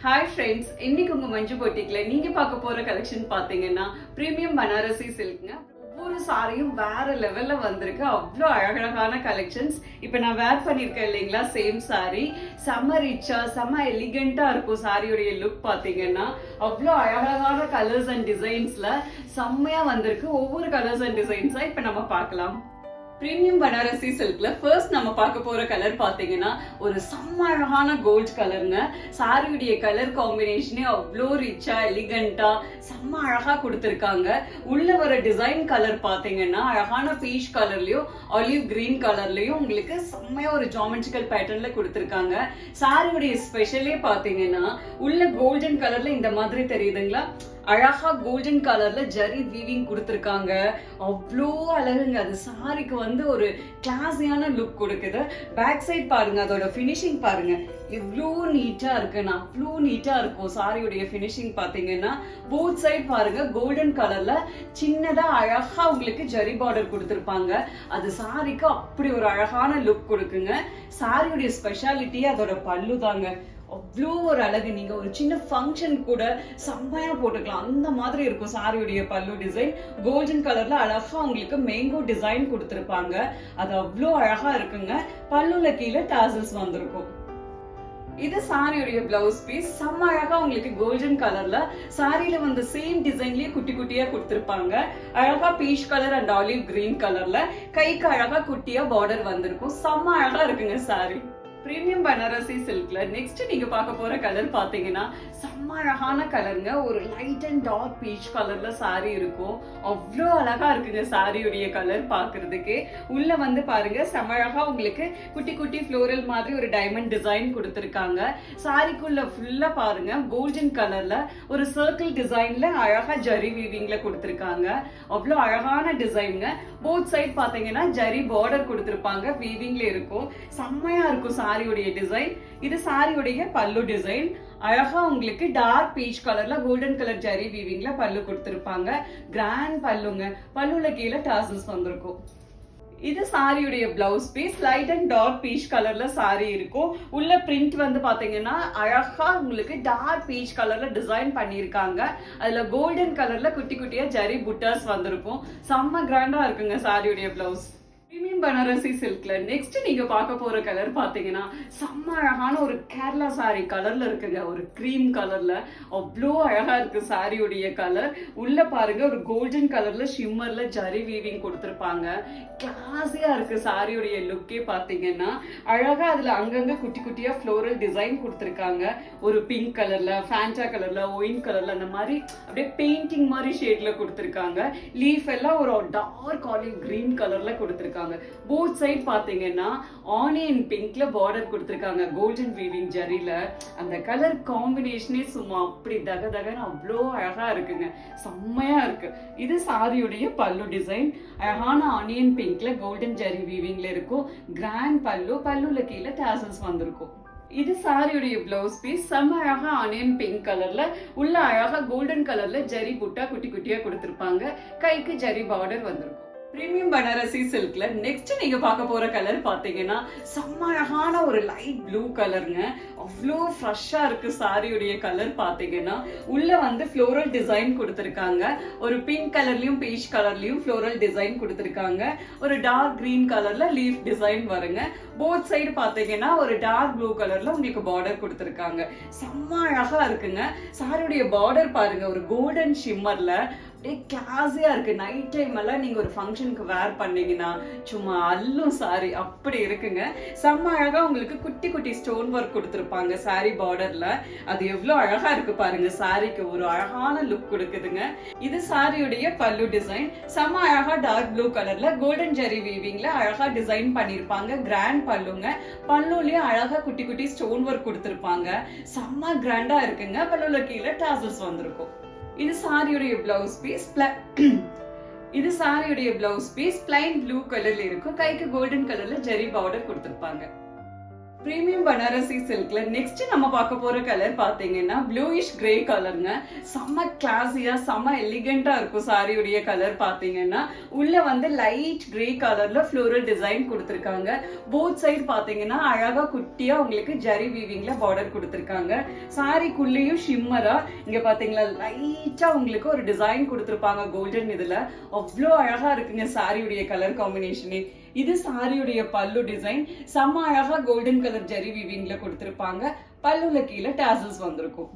Hi friends, இன்னைக்கு உங்க மஞ்சு பொட்டிக்ல நீங்க பார்க்க போற கலெக்ஷன் பாத்தீங்கன்னா பிரீமியம் பனாரசி சில்க்ங்க. ஒவ்வொரு சாரியும் வேற லெவல்ல வந்திருக்கு. அவ்வளோ அழகழகான கலெக்ஷன்ஸ். இப்ப நான் வேர் பண்ணிருக்கேன் இல்லைங்களா, சேம் சாரி. செம்ம ரிச்சா செம்ம எலிகண்டா இருக்கும் சாரியோடைய லுக். பாத்தீங்கன்னா அவ்வளோ அழகழகான கலர்ஸ் அண்ட் டிசைன்ஸ்ல செம்மையா வந்திருக்கு. ஒவ்வொரு கலர்ஸ் அண்ட் டிசைன்ஸா இப்ப நம்ம பார்க்கலாம். பிரீமியம் பனாரசி சில்க்ல ஃபர்ஸ்ட் நம்ம பார்க்க போற கலர் பாத்தீங்கன்னா ஒரு செம்ம அழகான கோல்ட் கலருங்க. சாரியுடைய கலர் காம்பினேஷனே அவ்வளோ ரிச்சா எலிகண்டா செம்ம அழகா கொடுத்திருக்காங்க. உள்ள வர டிசைன் கலர் பாத்தீங்கன்னா அழகான பீச் கலர்லயும் ஆலிவ் கிரீன் கலர்லயும் உங்களுக்கு செம்மையா ஒரு ஜாமெட்ரிக்கல் பேட்டர்ன்ல கொடுத்திருக்காங்க. சாரியுடைய ஸ்பெஷலே பாத்தீங்கன்னா உள்ள கோல்டன் கலர்ல இந்த மாதிரி தெரியுதுங்களா, அழகா கோல்டன் கலர்ல ஜரி வீவிங் கொடுத்திருக்காங்க. அவ்வளோ அழகுங்க. அது சாரிக்கு வந்து ஒரு கிளாஸியான லுக் கொடுக்குது. பேக் சைட் பாருங்க, அதோட பினிஷிங் பாருங்க எவ்வளோ நீட்டா இருக்குன்னா அவ்வளோ நீட்டா இருக்கும். சாரியுடைய பினிஷிங் பாத்தீங்கன்னா போத் சைட் பாருங்க கோல்டன் கலர்ல சின்னதா அழகா உங்களுக்கு ஜரி பார்டர் கொடுத்திருப்பாங்க. அது சாரிக்கு அப்படி ஒரு அழகான லுக் கொடுக்குங்க. சாரியுடைய ஸ்பெஷாலிட்டியே அதோட பல்லு தாங்க. அவ்வளோ ஒரு அழகு. நீங்க ஒரு சின்ன ஃபங்க்ஷன் கூட செம்மையா போட்டுக்கலாம், அந்த மாதிரி இருக்கும் சாரியுடைய பல்லு டிசைன். கோல்டன் கலர்ல அழகா உங்களுக்கு மேங்கோ டிசைன் கொடுத்திருப்பாங்க. அது அவ்வளோ அழகா இருக்குங்க. பல்லுல கீழே டாசல்ஸ் வந்திருக்கும். இது சாரியுடைய பிளவுஸ் பீஸ். செம்ம அழகா உங்களுக்கு கோல்டன் கலர்ல சாரியில வந்து சேம் டிசைன்லயே குட்டி குட்டியா கொடுத்திருப்பாங்க. அழகா peach colour and olive green கலர்ல கைக்கு அழகா குட்டியா பார்டர் வந்திருக்கும். செம்ம அழகா இருக்குங்க சாரி. பிரீமியம் பனாரசி சில்க்ல நெக்ஸ்ட் நீங்க பார்க்க போற கலர் பாத்தீங்கன்னா செம்ம அழகான கலருங்க. ஒரு லைட் அண்ட் டார்க் பீச் கலர்ல சாரி இருக்கும். அவ்வளோ அழகா இருக்குங்க சாரியுடைய கலர் பாக்குறதுக்கு. உள்ள வந்து பாருங்க செம்ம அழகா உங்களுக்கு குட்டி குட்டி ஃப்ளோரல் மாதிரி ஒரு டைமண்ட் டிசைன் கொடுத்திருக்காங்க. சாரிக்குள்ள ஃபுல்லா பாருங்க கோல்டன் கலர்ல ஒரு சர்க்கிள் டிசைன்ல அழகா ஜரி வீவிங்ல கொடுத்திருக்காங்க. அவ்வளோ அழகான டிசைனுங்க. போத் சைட் பாத்தீங்கன்னா ஜரி பார்டர் கொடுத்திருப்பாங்க, வீவிங்ல இருக்கும். செம்மையா இருக்கும் சாரியுடைய டிசைன். இது சாரியுடைய பல்லு டிசைன். அழகா உங்களுக்கு டார்க் பீச் கலர்ல கோல்டன் கலர் ஜரி வீவிங்ல பல்லு கொடுத்திருப்பாங்க. கிராண்ட் பல்லுங்க. பல்லுல கீழே டாசல்ஸ் வந்திருக்கும். இது சாரியுடைய blouse piece. Light and dark peach கலர்ல சாரி இருக்கும். உள்ள பிரிண்ட் வந்து பாத்தீங்கன்னா அழகா உங்களுக்கு டார்க் பீச் கலர்ல டிசைன் பண்ணிருக்காங்க. அதுல கோல்டன் கலர்ல குட்டி குட்டியா ஜரி புட்டாஸ் வந்திருக்கும். செம்ம கிராண்டா இருக்குங்க சாரியுடைய பிளவுஸ். பிரீமியம் பனாரசி சில்க்ல நெக்ஸ்ட் நீங்க பார்க்க போற கலர் பாத்தீங்கன்னா செம்ம அழகான ஒரு கேரளா சாரி கலர்ல இருக்குங்க. ஒரு கிரீம் கலர்ல அவ்வளோ அழகா இருக்கு சாரியுடைய கலர். உள்ள பாருங்க ஒரு கோல்டன் கலர்ல ஷிம்மர்ல ஜரி வீவிங் கொடுத்திருப்பாங்க. கிளாஸியா இருக்கு சாரியுடைய லுக்கே. பாத்தீங்கன்னா அழகா அதுல அங்கங்க குட்டி குட்டியா ஃப்ளோரல் டிசைன் கொடுத்திருக்காங்க. ஒரு பிங்க் கலர்ல, ஃபேண்டா கலர்ல, ஒயின் கலர்ல அந்த மாதிரி அப்படியே பெயிண்டிங் மாதிரி ஷேட்ல கொடுத்திருக்காங்க. லீஃப் எல்லாம் ஒரு டார்க் ஆலிவ் கிரீன் கலர்ல கொடுத்திருக்காங்க. போத் சைட் பாத்தீங்கன்னா ஆனியன் பிங்க்ல பார்டர் கொடுத்திருக்காங்க கோல்டன் வீவிங் ஜரில. அந்த கலர் காம்பினேஷனே சும்மா அப்படி தக தகன்னு அவ்வளோ அழகா இருக்குங்க. செம்மையா இருக்கு. இது சாரியுடைய பல்லு டிசைன். அழகான ஆனியன் பிங்க்ல கோல்டன் ஜரி வீவிங்ல இருக்கும். கிராண்ட் பல்லு. பல்லுல கீழே டாசல்ஸ் வந்திருக்கும். இது சாரியுடைய பிளவுஸ் பீஸ். செம்ம அழகா ஆனியன் பிங்க் கலர்ல உள்ள அழகா கோல்டன் கலர்ல ஜரி புட்டா குட்டி குட்டியா கொடுத்திருப்பாங்க. கைக்கு ஜரி பார்டர் வந்திருக்கும். பிரீமியம் பனாரசி சில்க்ல நெக்ஸ்ட் நீங்க பார்க்க போற கலர் பாத்தீங்கன்னா செம்ம அழகான ஒரு லைட் ப்ளூ கலருங்க. அவ்வளோ ஃப்ரெஷ்ஷா இருக்கு சாரியுடைய கலர். பாத்தீங்கன்னா உள்ள வந்து ஃப்ளோரல் டிசைன் கொடுத்திருக்காங்க. ஒரு பிங்க் கலர்லயும் பீச் கலர்லயும் ஃப்ளோரல் டிசைன் கொடுத்திருக்காங்க. ஒரு டார்க் கிரீன் கலர்ல லீஃப் டிசைன் வருங்க. போத் சைடு பாத்தீங்கன்னா ஒரு டார்க் ப்ளூ கலர்ல உங்களுக்கு பார்டர் கொடுத்திருக்காங்க. செம்ம அழகா இருக்குங்க. சாரியுடைய பார்டர் பாருங்க ஒரு கோல்டன் ஷிம்மர்ல கிளாஸியா இருக்கு. நைட் டைம் எல்லாம் நீங்க ஒரு ஃபங்க்ஷனுக்கு வேர் பண்ணீங்கன்னா சும்மா அல்லும் சாரி அப்படி இருக்குங்க. செம்ம அழகா உங்களுக்கு குட்டி குட்டி ஸ்டோன் ஒர்க் கொடுத்திருப்பாங்க சாரி பார்டர்ல. அது எவ்வளவு அழகா இருக்கு பாருங்க. சாரிக்கு ஒரு அழகான லுக் கொடுக்குதுங்க. இது சாரியுடைய பல்லு டிசைன். செம்ம அழகா டார்க் ப்ளூ கலர்ல கோல்டன் ஜரி வீவிங்ல அழகா டிசைன் பண்ணிருப்பாங்க. கிராண்ட் பல்லுங்க. பல்லுலயே அழகா குட்டி குட்டி ஸ்டோன் ஒர்க் கொடுத்திருப்பாங்க. செம்ம கிராண்டா இருக்குங்க. பல்லுல கீழே டாசல்ஸ் வந்திருக்கும். இது சாரியுடைய பிளவுஸ் பீஸ். இது சாரியுடைய பிளவுஸ் பீஸ் பிளைன் ப்ளூ கலர்ல இருக்கும். கைக்கு கோல்டன் கலர்ல ஜெரி பார்டர் கொடுத்திருப்பாங்க. பிரீமியம் பனாரசி சில்க்ல நெக்ஸ்ட் நம்ம பார்க்க போற கலர் பாத்தீங்கன்னா ப்ளூயிஷ் கிரே கலருங்க. செம்ம கிளாஸியா செம்ம எலிகண்டா இருக்கும் சாரியுடைய கலர் பாத்தீங்கன்னா. உள்ள வந்து லைட் கிரே கலர்ல ஃப்ளோரல் டிசைன் கொடுத்திருக்காங்க. போத் சைடு பாத்தீங்கன்னா அழகா குட்டியா உங்களுக்கு ஜரி வீவிங்ல பார்டர் கொடுத்திருக்காங்க. சாரிக்குள்ளேயும் ஷிம்மரா இங்க பாத்தீங்களா லைட்டா உங்களுக்கு ஒரு டிசைன் கொடுத்திருப்பாங்க கோல்டன். இதுல அவ்வளோ அழகா இருக்குங்க சாரியுடைய கலர் காம்பினேஷனே. இது சாரியுடைய பல்லு டிசைன் செம்ம அழகா கோல்டன் கலர் ஜரி வீவிங்ல கொடுத்திருப்பாங்க. பல்லுல கீழே டாசல்ஸ் வந்திருக்கும்.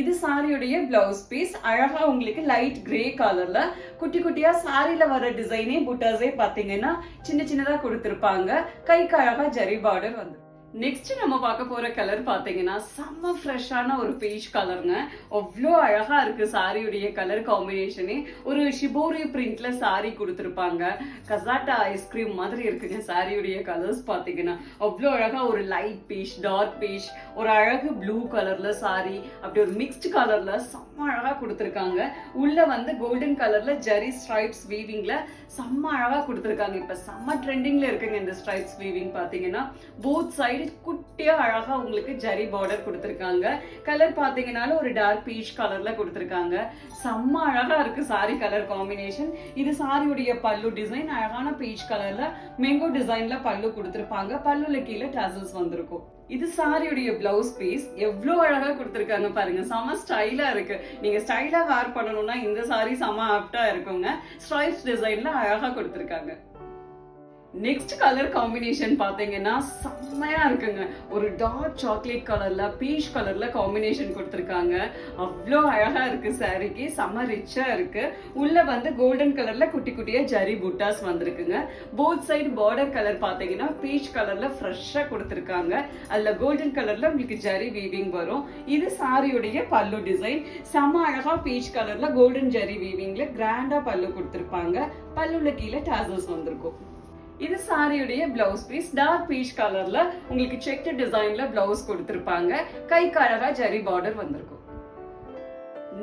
இது சாரியுடைய பிளவுஸ் பீஸ். அழகா உங்களுக்கு லைட் கிரே கலர்ல குட்டி குட்டியா சாரில வர டிசைனே புட்டாஸே பாத்தீங்கன்னா சின்ன சின்னதா கொடுத்திருப்பாங்க. கைக்கு அழகா ஜரி பார்டர் வந்து. நெக்ஸ்ட் நம்ம பார்க்க போற கலர் பாத்தீங்கன்னா செம்ம ஃப்ரெஷ்ஷான ஒரு பீச் கலருங்க. அவ்வளோ அழகா இருக்கு சாரியுடைய கலர் காம்பினேஷனே. ஒரு ஷிபோரி பிரிண்ட்ல சாரி கொடுத்துருப்பாங்க. கசாட்டா ஐஸ்கிரீம் மாதிரி இருக்குங்க சாரியுடைய கலர்ஸ் பாத்தீங்கன்னா. அவ்வளோ அழகா ஒரு லைட் பீச், டார்க் பீச், ஒரு அழகு ப்ளூ கலர்ல சாரி, அப்படி ஒரு மிக்ஸ்ட் கலர்ல செம்ம அழகா கொடுத்துருக்காங்க. உள்ள வந்து கோல்டன் கலர்ல ஜெரி ஸ்ட்ரைப்ஸ் வீவிங்ல செம்ம அழகா கொடுத்துருக்காங்க. இப்ப செம்ம ட்ரெண்டிங்ல இருக்குங்க இந்த ஸ்ட்ரைப்ஸ் வீவிங் பாத்தீங்கன்னா. போத் சைடு குட்டியா அழகா உங்களுக்கு ஜரி பார்டர் கொடுத்திருக்காங்க. கலர் பாத்தீங்கன்னாலும் ஒரு டார்க் பீச் கலர்ல கொடுத்திருக்காங்க. செம்ம அழகா இருக்கு சாரி கலர் காம்பினேஷன். இது சாரியுடைய பல்லு டிசைன். அழகான பீச் கலர்ல மேங்கோ டிசைன்ல பல்லு கொடுத்திருப்பாங்க. பல்லுல கீழே டாசல்ஸ் வந்திருக்கும். இது சாரியுடைய பிளவுஸ் பீஸ். எவ்வளவு அழகா கொடுத்திருக்காங்க பாருங்க. செம ஸ்டைலா இருக்கு. நீங்க ஸ்டைலா வேர் பண்ணணும்னா இந்த சாரி செம ஆப்டா இருக்குங்க. ஸ்ட்ரைப்ஸ் டிசைன்ல அழகா கொடுத்திருக்காங்க. நெக்ஸ்ட் கலர் காம்பினேஷன் பாத்தீங்கன்னா செம்மையா இருக்குங்க. ஒரு டார்க் சாக்லேட் கலர்ல பீச் கலர்ல காம்பினேஷன் கொடுத்திருக்காங்க. அவ்வளோ அழகா இருக்கு சாரிக்கு. செம்ம ரிச்சா இருக்கு. உள்ள வந்து கோல்டன் கலர்ல குட்டி குட்டியா ஜரி புட்டாஸ் வந்திருக்குங்க. போத் சைடு பார்டர் கலர் பாத்தீங்கன்னா பீச் கலர்ல ஃப்ரெஷ்ஷா கொடுத்திருக்காங்க. அதுல கோல்டன் கலர்ல உங்களுக்கு ஜரி வீவிங் வரும். இது சாரியுடைய பல்லு டிசைன். செம்ம அழகா பீச் கலர்ல கோல்டன் ஜரி வீவிங்ல கிராண்டா பல்லு கொடுத்திருப்பாங்க. பல்லுல கீழே டாசல்ஸ் வந்திருக்கும். இது சாரியுடைய பிளவுஸ் பீஸ். டார்க் பீச் கலர்ல உங்களுக்கு செக் டிசைன்ல பிளவுஸ் கொடுத்திருப்பாங்க. கைக்கு அழகா ஜரி பார்டர் வந்திருக்கும்.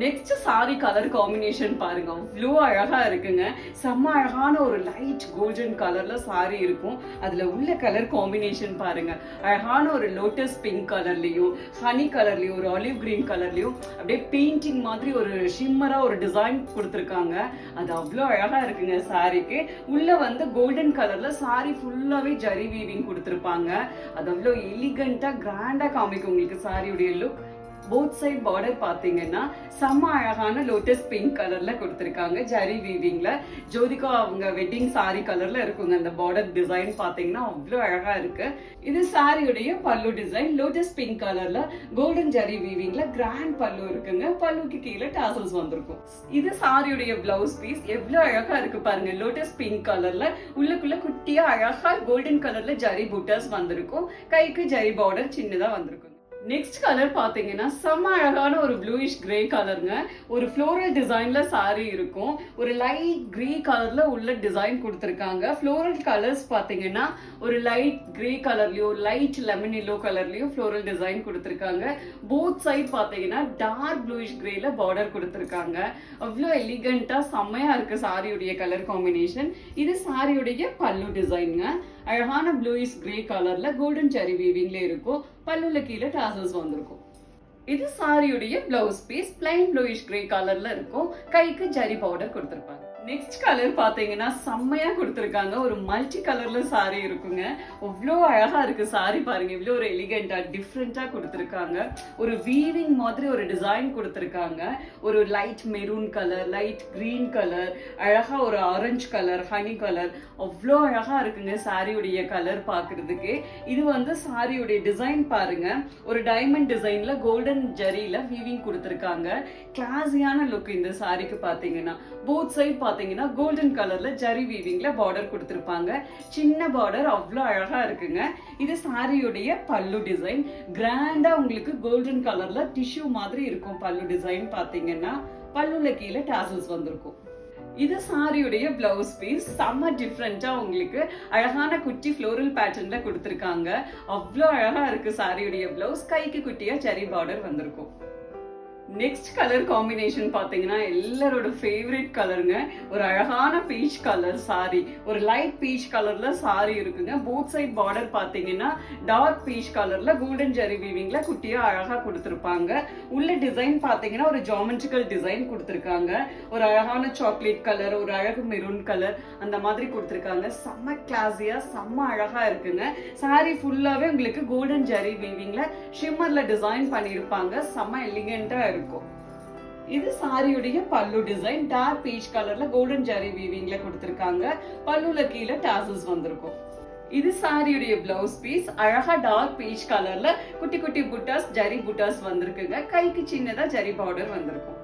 நெக்ஸ்ட் சாரி கலர் காம்பினேஷன் பாருங்க. அவ்வளோ அழகா இருக்குங்க. செம்ம அழகான ஒரு லைட் கோல்டன் கலர்ல சாரி இருக்கும். அதுல உள்ள கலர் காம்பினேஷன் பாருங்க. அழகான ஒரு லோட்டஸ் பிங்க் கலர்லயும் ஹனி கலர்லயும் ஒரு ஆலிவ் கிரீன் கலர்லயும் அப்படியே பெயிண்டிங் மாதிரி ஒரு ஷிம்மரா ஒரு டிசைன் கொடுத்திருக்காங்க. அது அவ்வளோ அழகா இருக்குங்க சாரிக்கு. உள்ள வந்து கோல்டன் கலர்ல சாரி ஃபுல்லாவே ஜரி வீவிங் கொடுத்திருப்பாங்க. அது அவ்வளோ எலிகண்டா கிராண்டா காமிக்கும் உங்களுக்கு சாரியுடைய லுக். போத் சைட் பார்டர் பாத்தீங்கன்னா செம்ம அழகான லோட்டஸ் பிங்க் கலர்ல கொடுத்திருக்காங்க ஜரி வீவிங்ல. ஜோதிகா அவங்க வெட்டிங் சாரி கலர்ல இருக்குங்க. அந்த பார்டர் டிசைன் பாத்தீங்கன்னா அவ்வளவு அழகா இருக்கு. இது சாரியுடைய பல்லு டிசைன். லோட்டஸ் பிங்க் கலர்ல கோல்டன் ஜரி வீவிங்ல கிராண்ட் பல்லு இருக்குங்க. பல்லுக்கு கீழே டாசல்ஸ் வந்திருக்கும். இது சாரியுடைய பிளவுஸ் பீஸ். எவ்வளவு அழகா இருக்கு பாருங்க. லோட்டஸ் பிங்க் கலர்ல உள்ளுக்குள்ள குட்டியா அழகா கோல்டன் கலர்ல ஜரி புட்டாஸ் வந்திருக்கும். கைக்கு ஜரி பார்டர் சின்னதா வந்திருக்கும். நெக்ஸ்ட் கலர் பாத்தீங்கன்னா செம்ம அழகான ஒரு ப்ளூயிஷ் கிரே கலருங்க. ஒரு ஃப்ளோரல் டிசைன்ல சாரி இருக்கும். ஒரு லைட் கிரே கலர்ல உள்ள டிசைன் கொடுத்திருக்காங்க. ஃப்ளோரல் கலர்ஸ் பாத்தீங்கன்னா ஒரு லைட் கிரே கலர்லயும் லைட் லெமன் எல்லோ கலர்லயும் ஃப்ளோரல் டிசைன் கொடுத்திருக்காங்க. போத் சைட் பாத்தீங்கன்னா டார்க் ப்ளூயிஷ் கிரேல பார்டர் கொடுத்திருக்காங்க. அவ்வளோ எலிகண்டா செம்மையா இருக்கு சாரியுடைய கலர் காம்பினேஷன். இது சாரியுடைய பல்லு டிசைனுங்க. அழகான ப்ளூயிஷ் கிரே கலர்ல கோல்டன் ஜரி வீவிங்ல இருக்கும். பல்லுல கீழே டாசல்ஸ் வந்திருக்கும். இது சாரியுடைய blouse piece. Plain bluish grey கலர்ல இருக்கும். கைக்கு ஜரி பார்டர் கொடுத்திருப்பாங்க. நெக்ஸ்ட் கலர் பாத்தீங்கன்னா செம்மையா கொடுத்திருக்காங்க. ஒரு மல்டி கலர்ல சாரி இருக்குங்க. அவ்வளோ அழகா இருக்கு சாரி பாருங்க. இவ்வளோ ஒரு எலிகண்டா டிஃப்ரெண்டா கொடுத்திருக்காங்க. ஒரு வீவிங் மாதிரி ஒரு டிசைன் கொடுத்திருக்காங்க. ஒரு light maroon colour, light green colour, அழகா ஒரு ஆரஞ்சு கலர், ஹனி கலர். அவ்வளோ அழகா இருக்குங்க சாரியுடைய கலர் பாக்குறதுக்கு. இது வந்து சாரியுடைய டிசைன் பாருங்க. ஒரு டைமண்ட் டிசைன்ல கோல்டன் ஜரியில வீவிங் கொடுத்திருக்காங்க. கிளாஸியான லுக் இந்த சாரிக்கு பாத்தீங்கன்னா. போத் சைட் பாத்தீங்கன்னா கோல்டன் கலர்ல ஜரி வீவிங்ல பார்டர் கொடுத்திருப்பாங்க. சின்ன பார்டர் அவ்வளோ அழகா இருக்குங்க. இது சாரியுடைய பல்லு டிசைன். கிராண்டா உங்களுக்கு கோல்டன் கலர்ல டிஷ்யூ மாதிரி இருக்கும் பல்லு டிசைன் பாத்தீங்கன்னா. பல்லுல கீழே டாசல்ஸ் வந்திருக்கும். இது சாரியுடைய பிளவுஸ் பீஸ். செம்ம டிஃப்ரெண்டா உங்களுக்கு அழகான குட்டி ஃப்ளோரல் பேட்டர்ன்ல கொடுத்திருக்காங்க. அவ்வளோ அழகா இருக்கு சாரியுடைய பிளவுஸ். கைக்கு குட்டியா ஜரி பார்டர் வந்திருக்கும். நெக்ஸ்ட் கலர் காம்பினேஷன் பாத்தீங்கன்னா எல்லாரோட ஃபேவரட் கலருங்க. ஒரு அழகான பீச் கலர் சாரி, ஒரு லைட் பீச் கலர்ல சாரி இருக்குங்க. போத் சைட் பார்டர் பாத்தீங்கன்னா டார்க் பீச் கலர்ல கோல்டன் ஜரி வீவிங்ல குட்டியா அழகா கொடுத்திருப்பாங்க. உள்ள டிசைன் பாத்தீங்கன்னா ஒரு ஜியோமெட்ரிக்கல் டிசைன் கொடுத்திருக்காங்க. ஒரு அழகான சாக்லேட் கலர், ஒரு அழகு மெரூன் கலர் அந்த மாதிரி கொடுத்திருக்காங்க. செம்ம கிளாஸியா செம்ம அழகா இருக்குங்க. சாரி ஃபுல்லாவே உங்களுக்கு கோல்டன் ஜரி வீவிங்ல ஷிம்மர்ல டிசைன் பண்ணிருப்பாங்க. செம்ம எலிகென்ட்டா இருக்கும். இது சாரியுடைய பல்லு டிசைன் டார்க் பீச் கலர்ல கோல்டன் ஜரி வீவிங்ல கொடுத்திருக்காங்க. பல்லுல கீழே டாசல்ஸ் வந்திருக்கும். இது சாரியுடைய பிளவுஸ் பீஸ். அழகா டார்க் பீச் கலர்ல குட்டி குட்டி புட்டாஸ் ஜரி புட்டாஸ் வந்திருக்குங்க. கைக்கு சின்னதா ஜரி பார்டர் வந்திருக்கும்.